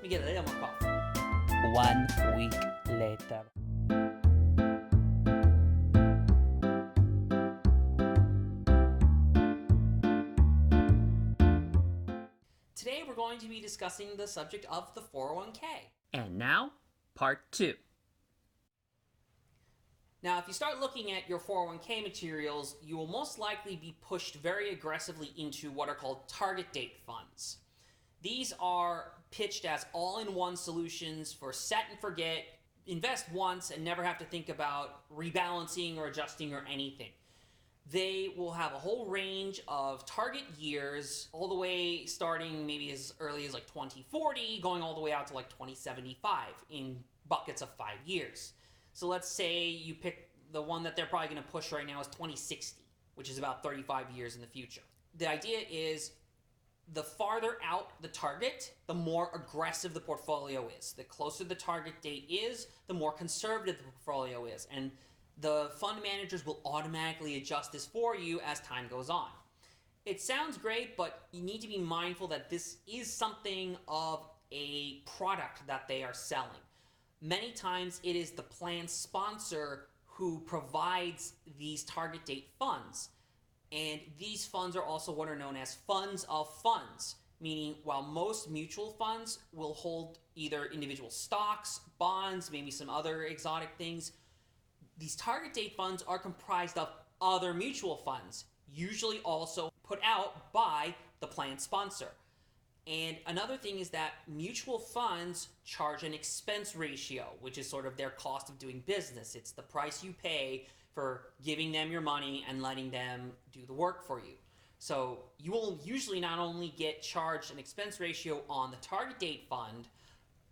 me get a little more coffee. 1 week later. Today we're going to be discussing the subject of the 401k. And now, part 2. Now, if you start looking at your 401k materials, you will most likely be pushed very aggressively into what are called target date funds. These are pitched as all-in-one solutions for set and forget, invest once and never have to think about rebalancing or adjusting or anything. They will have a whole range of target years, all the way starting maybe as early as like 2040, going all the way out to like 2075 in buckets of 5 years. So let's say you pick the one that they're probably going to push right now is 2060, which is about 35 years in the future. The idea is the farther out the target, the more aggressive the portfolio is. The closer the target date is, the more conservative the portfolio is. And the fund managers will automatically adjust this for you as time goes on. It sounds great, but you need to be mindful that this is something of a product that they are selling. Many times it is the plan sponsor who provides these target date funds. And these funds are also what are known as funds of funds, meaning while most mutual funds will hold either individual stocks, bonds, maybe some other exotic things, these target date funds are comprised of other mutual funds, usually also put out by the plan sponsor. And another thing is that mutual funds charge an expense ratio, which is sort of their cost of doing business. It's the price you pay for giving them your money and letting them do the work for you. So you will usually not only get charged an expense ratio on the target date fund,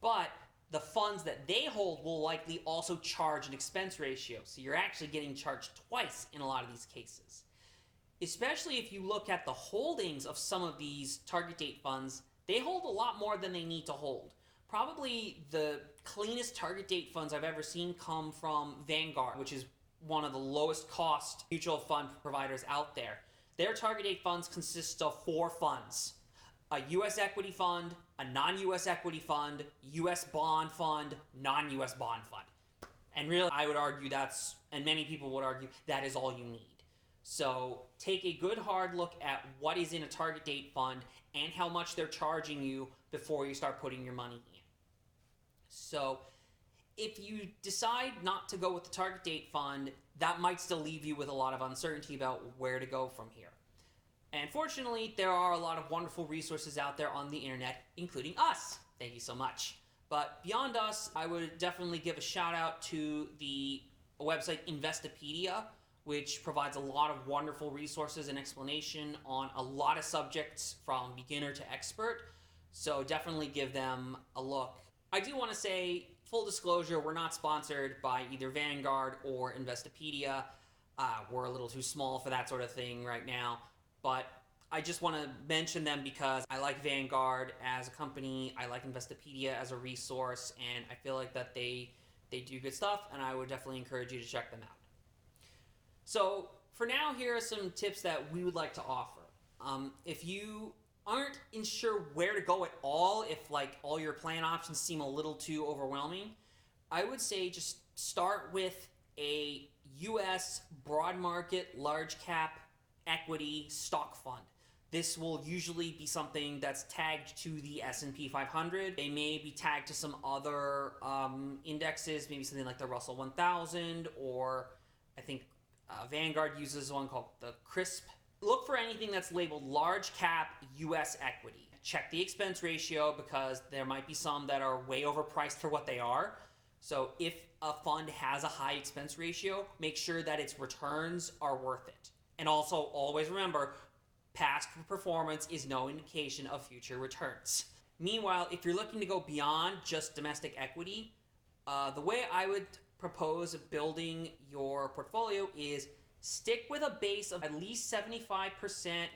but the funds that they hold will likely also charge an expense ratio. So you're actually getting charged twice in a lot of these cases. Especially if you look at the holdings of some of these target date funds, they hold a lot more than they need to hold. Probably the cleanest target date funds I've ever seen come from Vanguard, which is one of the lowest cost mutual fund providers out there. Their target date funds consist of 4 funds: a U.S. equity fund, a non-U.S. equity fund, U.S. bond fund, non-U.S. bond fund. And really, I would argue and many people would argue, that is all you need. So take a good hard look at what is in a target date fund and how much they're charging you before you start putting your money in. So if you decide not to go with the target date fund, that might still leave you with a lot of uncertainty about where to go from here. And fortunately, there are a lot of wonderful resources out there on the internet, including us. Thank you so much. But beyond us, I would definitely give a shout out to the website Investopedia, which provides a lot of wonderful resources and explanation on a lot of subjects from beginner to expert. So definitely give them a look. I do want to say, full disclosure, we're not sponsored by either Vanguard or Investopedia. We're a little too small for that sort of thing right now. But I just want to mention them because I like Vanguard as a company. I like Investopedia as a resource. And I feel like that they do good stuff. And I would definitely encourage you to check them out. So for now, here are some tips that we would like to offer. If you aren't sure where to go at all, if like all your plan options seem a little too overwhelming, I would say just start with a U.S. broad market large cap equity stock fund. This will usually be something that's tagged to the S&P 500. They may be tagged to some other indexes, maybe something like the Russell 1000, or I think Vanguard uses one called the CRISP. Look for anything that's labeled large cap U.S. equity. Check the expense ratio because there might be some that are way overpriced for what they are. So if a fund has a high expense ratio, make sure that its returns are worth it. And also always remember, past performance is no indication of future returns. Meanwhile, if you're looking to go beyond just domestic equity, the way I would propose building your portfolio is stick with a base of at least 75%,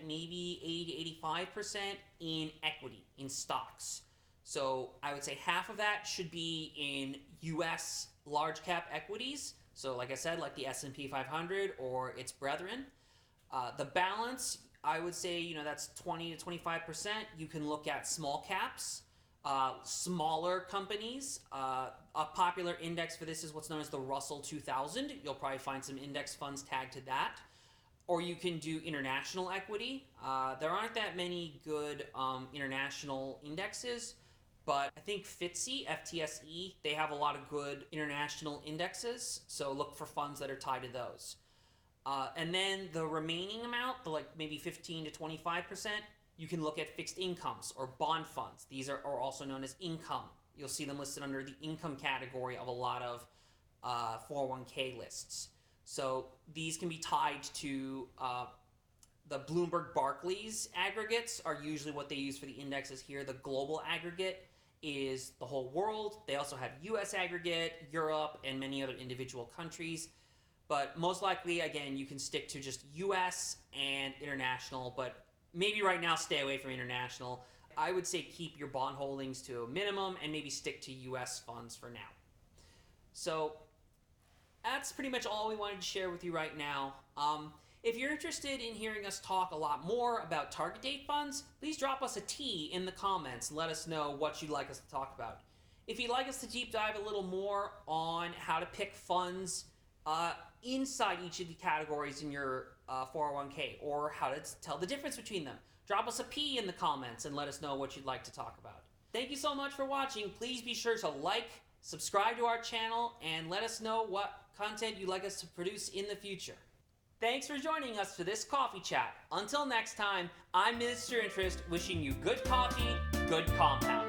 maybe 80 to 85% in equity, in stocks. So I would say half of that should be in US large cap equities. So like I said, like the S&P 500 or its brethren. The balance, I would say, that's 20 to 25%. You can look at small caps. smaller companies. A popular index for this is what's known as the Russell 2000. You'll probably find some index funds tagged to that. Or you can do international equity. There aren't that many good international indexes, but I think FTSE, they have a lot of good international indexes, so look for funds that are tied to those. And then the remaining amount, the like maybe 15 to 25%, you can look at fixed incomes or bond funds. These are also known as income. You'll see them listed under the income category of a lot of 401k lists. So these can be tied to the Bloomberg Barclays aggregates are usually what they use for the indexes here. The global aggregate is the whole world. They also have US aggregate, Europe, and many other individual countries. But most likely, again, you can stick to just US and international, but maybe right now stay away from international. I would say keep your bond holdings to a minimum and maybe stick to US funds for now. So that's pretty much all we wanted to share with you right now. If you're interested in hearing us talk a lot more about target date funds, please drop us a T in the comments and let us know what you'd like us to talk about. If you'd like us to deep dive a little more on how to pick funds inside each of the categories in your 401k, or how to tell the difference between them, drop us a P in the comments and let us know what you'd like to talk about. Thank you so much for watching. Please be sure to like, subscribe to our channel, and let us know what content you'd like us to produce in the future. Thanks for joining us for this coffee chat. Until next time, I'm Mr. Interest, wishing you good coffee, good compound.